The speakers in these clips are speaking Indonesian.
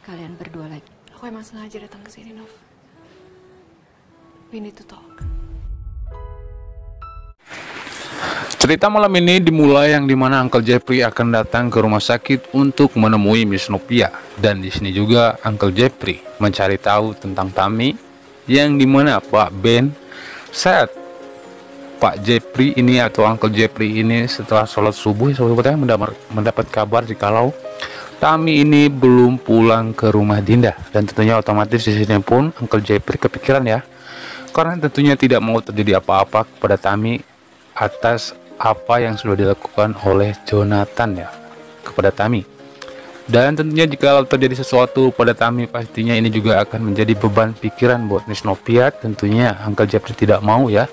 kalian berdua lagi. Aku emang sengaja datang ke sini, Nov. We need to talk. Cerita malam ini dimulai yang dimana Uncle Jeffrey akan datang ke rumah sakit untuk menemui Miss Nopia, dan di sini juga Uncle Jeffrey mencari tahu tentang Tami, yang dimana Pak Ben saat Pak Jeffrey ini atau Uncle Jeffrey ini setelah sholat subuh sobat-sobatnya mendapat kabar jikalau Tami ini belum pulang ke rumah Dinda, dan tentunya otomatis di sini pun Uncle Jeffrey kepikiran ya, karena tentunya tidak mau terjadi apa-apa kepada Tami atas apa yang sudah dilakukan oleh Jonathan ya kepada Tami. Dan tentunya jika terjadi sesuatu pada Tami, pastinya ini juga akan menjadi beban pikiran buat Miss Nopia. Tentunya Uncle Jeffrey tidak mau ya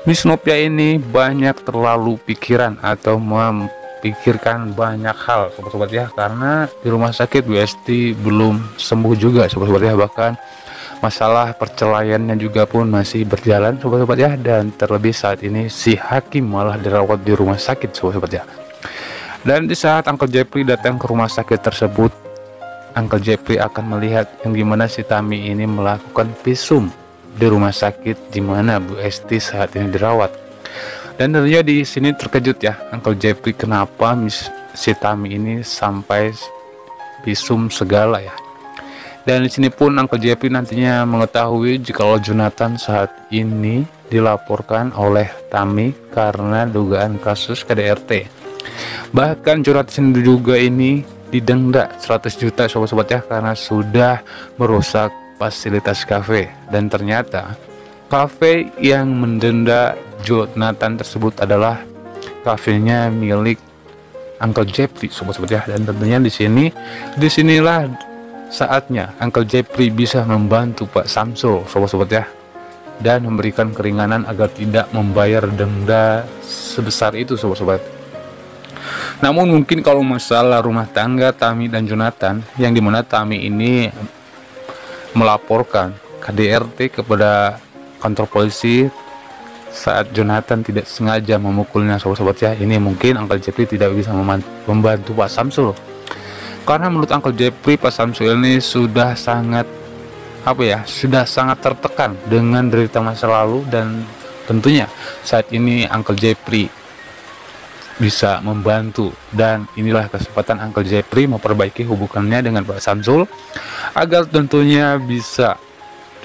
Miss Nopia ini banyak terlalu pikiran atau memikirkan banyak hal sobat-sobat ya, karena di rumah sakit WST belum sembuh juga sobat-sobat ya, bahkan masalah perceraiannya juga pun masih berjalan sobat-sobat ya, dan terlebih saat ini si Hakim malah dirawat di rumah sakit sobat-sobat ya. Dan di saat Uncle Jeffrey datang ke rumah sakit tersebut, Uncle Jeffrey akan melihat yang gimana si Tami ini melakukan visum di rumah sakit di mana Bu Esti saat ini dirawat. Dan tentunya di sini terkejut ya Uncle Jeffrey, kenapa si Tami ini sampai visum segala ya. Dan di sini pun Uncle Jeffrey nantinya mengetahui jika Jonathan saat ini dilaporkan oleh Tami karena dugaan kasus KDRT. Bahkan Jonathan juga ini didenda 100 juta sobat-sobat ya, karena sudah merusak fasilitas kafe. Dan ternyata kafe yang mendenda Jonathan tersebut adalah kafenya milik Uncle Jeffrey sobat-sobat ya. Dan tentunya disinilah saatnya Uncle Jeffrey bisa membantu Pak Samsul sobat-sobat ya, dan memberikan keringanan agar tidak membayar denda sebesar itu sobat-sobat. Namun mungkin kalau masalah rumah tangga Tami dan Jonathan, yang dimana Tami ini melaporkan KDRT kepada kantor polisi saat Jonathan tidak sengaja memukulnya sobat-sobat ya, ini mungkin Uncle Jeffrey tidak bisa membantu Pak Samsul. Karena menurut Uncle Jeffrey, Pak Samsul ini sudah sangat tertekan dengan derita masa lalu, dan tentunya saat ini Uncle Jeffrey bisa membantu, dan inilah kesempatan Uncle Jeffrey memperbaiki hubungannya dengan Pak Samsul agar tentunya bisa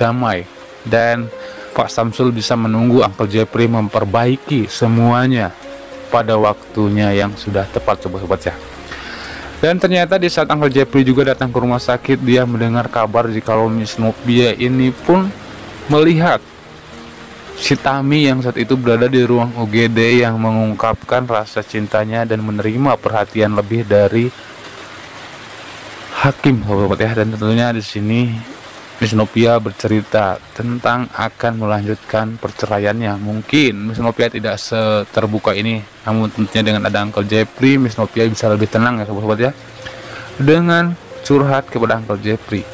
damai, dan Pak Samsul bisa menunggu Uncle Jeffrey memperbaiki semuanya pada waktunya yang sudah tepat sobat-sobat ya. Dan ternyata di saat Uncle Jeffrey juga datang ke rumah sakit, dia mendengar kabar jika Miss Nopia ini pun melihat si Tami yang saat itu berada di ruang UGD yang mengungkapkan rasa cintanya dan menerima perhatian lebih dari Hakim sobat ya. Dan tentunya di sini Miss Nopia bercerita tentang akan melanjutkan perceraiannya. Mungkin Miss Nopia tidak seterbuka ini, namun tentunya dengan ada Uncle Jeffrey, Miss Nopia bisa lebih tenang ya sobat-sobat ya, dengan curhat kepada Uncle Jeffrey.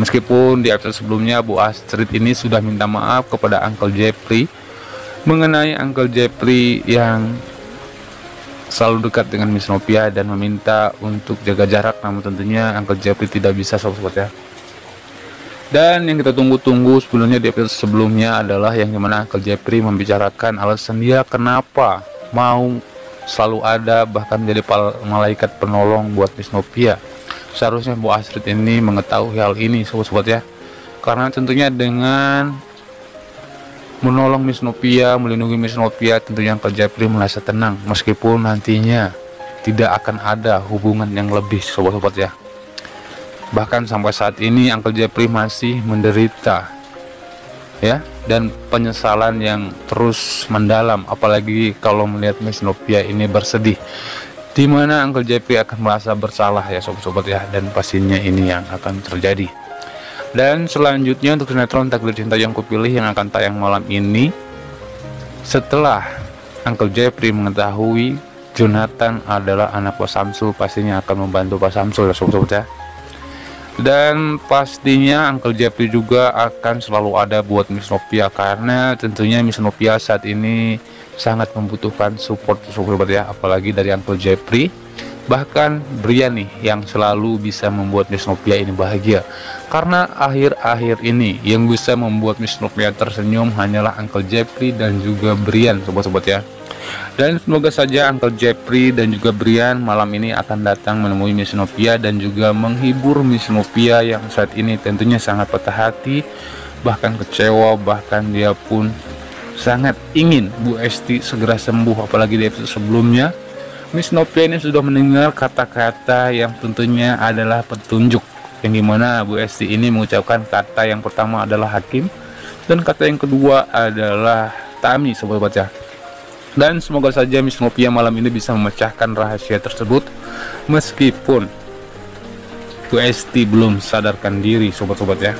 Meskipun di episode sebelumnya Bu Astrid ini sudah minta maaf kepada Uncle Jeffrey mengenai Uncle Jeffrey yang selalu dekat dengan Miss Nopia dan meminta untuk jaga jarak, namun tentunya Uncle Jeffrey tidak bisa sobat-sobat ya. Dan yang kita tunggu-tunggu sebelumnya di episode sebelumnya adalah yang dimana Uncle Jeffrey membicarakan alasan dia kenapa mau selalu ada, bahkan menjadi malaikat penolong buat Miss Nopia. Seharusnya Bu Astrid ini mengetahui hal ini sobat-sobat ya, karena tentunya dengan menolong Miss Nopia, melindungi Miss Nopia, tentunya Uncle Jeffrey merasa tenang meskipun nantinya tidak akan ada hubungan yang lebih sobat-sobat ya. Bahkan sampai saat ini Uncle Jeffrey masih menderita ya, dan penyesalan yang terus mendalam, apalagi kalau melihat Miss Nopia ini bersedih, dimana Uncle Jeffrey akan merasa bersalah ya sobat-sobat ya, dan pastinya ini yang akan terjadi. Dan selanjutnya untuk sinetron Takdir Cinta Yang Kupilih yang akan tayang malam ini, setelah Uncle Jeffrey mengetahui Jonathan adalah anak Pak Samsul, pastinya akan membantu Pak Samsul ya sobat-sobat ya. Dan pastinya Uncle Jeffrey juga akan selalu ada buat Miss Nopia, karena tentunya Miss Nopia saat ini sangat membutuhkan support sobat ya, apalagi dari Uncle Jeffrey. Bahkan Brian nih yang selalu bisa membuat Miss Nopia ini bahagia. Karena akhir-akhir ini yang bisa membuat Miss Nopia tersenyum hanyalah Uncle Jeffrey dan juga Brian, sobat-sobat ya. Dan semoga saja Uncle Jeffrey dan juga Brian malam ini akan datang menemui Miss Nopia dan juga menghibur Miss Nopia yang saat ini tentunya sangat patah hati, bahkan kecewa, bahkan dia pun sangat ingin Bu Esti segera sembuh. Apalagi di episode sebelumnya Miss Nopia ini sudah mendengar kata-kata yang tentunya adalah petunjuk, yang dimana Bu Esti ini mengucapkan kata yang pertama adalah Hakim dan kata yang kedua adalah Tami, sobat baca. Dan semoga saja Miss Nopia malam ini bisa memecahkan rahasia tersebut meskipun Bu Esti belum sadarkan diri, sobat-sobat ya.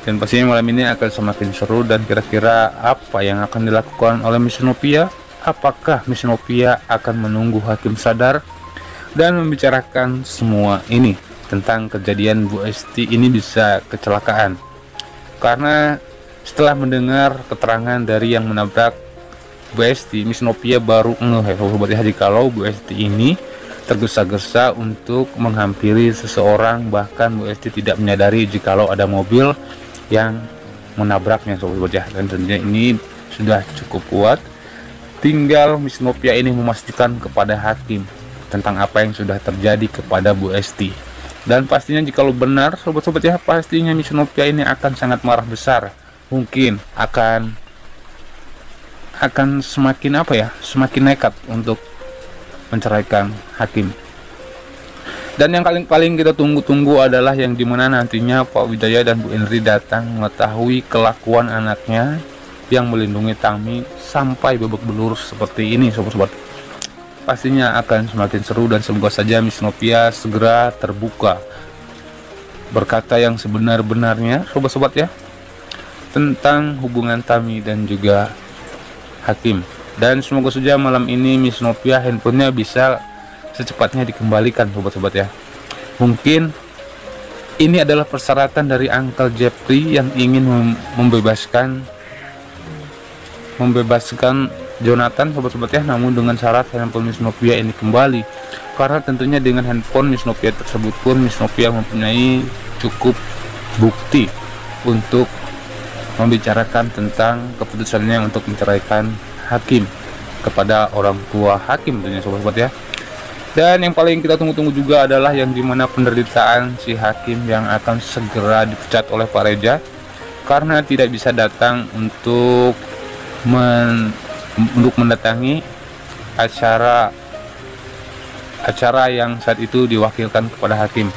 Dan pastinya malam ini akan semakin seru. Dan kira-kira apa yang akan dilakukan oleh Miss Nopia? Apakah Miss Nopia akan menunggu Hakim sadar dan membicarakan semua ini tentang kejadian Bu Esti ini bisa kecelakaan? Karena setelah mendengar keterangan dari yang menabrak Bu Esti, Miss Nopia baru ngeh, sobat ya, kalau Bu Esti ini tergesa-gesa untuk menghampiri seseorang, bahkan Bu Esti tidak menyadari jikalau ada mobil yang menabraknya, sobat ya. Dan tentunya ini sudah cukup kuat. Tinggal Miss Nopia ini memastikan kepada Hakim tentang apa yang sudah terjadi kepada Bu Esti. Dan pastinya jikalau benar, sobat-sobat ya, pastinya Miss Nopia ini akan sangat marah besar. Mungkin akan semakin semakin nekat untuk menceraikan Hakim. Dan yang paling kita tunggu-tunggu adalah yang dimana nantinya Pak Wijaya dan Bu Indri datang mengetahui kelakuan anaknya yang melindungi Tami sampai babak belur seperti ini, sobat-sobat. Pastinya akan semakin seru dan semoga saja Miss Nopia segera terbuka berkata yang sebenar-benarnya, sobat-sobat ya, tentang hubungan Tami dan juga Hakim. Dan semoga saja malam ini Miss Nopia handphonenya bisa secepatnya dikembalikan, sobat-sobat ya. Mungkin ini adalah persyaratan dari Uncle Jeffrey yang ingin membebaskan Jonathan, sobat-sobat ya, namun dengan syarat handphone Miss Nopia ini kembali. Karena tentunya dengan handphone Miss Nopia tersebut pun Miss Nopia mempunyai cukup bukti untuk membicarakan tentang keputusannya untuk menceraikan Hakim kepada orang tua Hakim, tentunya, sobat-sobat ya. Dan yang paling kita tunggu-tunggu juga adalah yang dimana penderitaan si Hakim yang akan segera dipecat oleh Pak Reja karena tidak bisa datang untuk mendatangi acara yang saat itu diwakilkan kepada Hakim.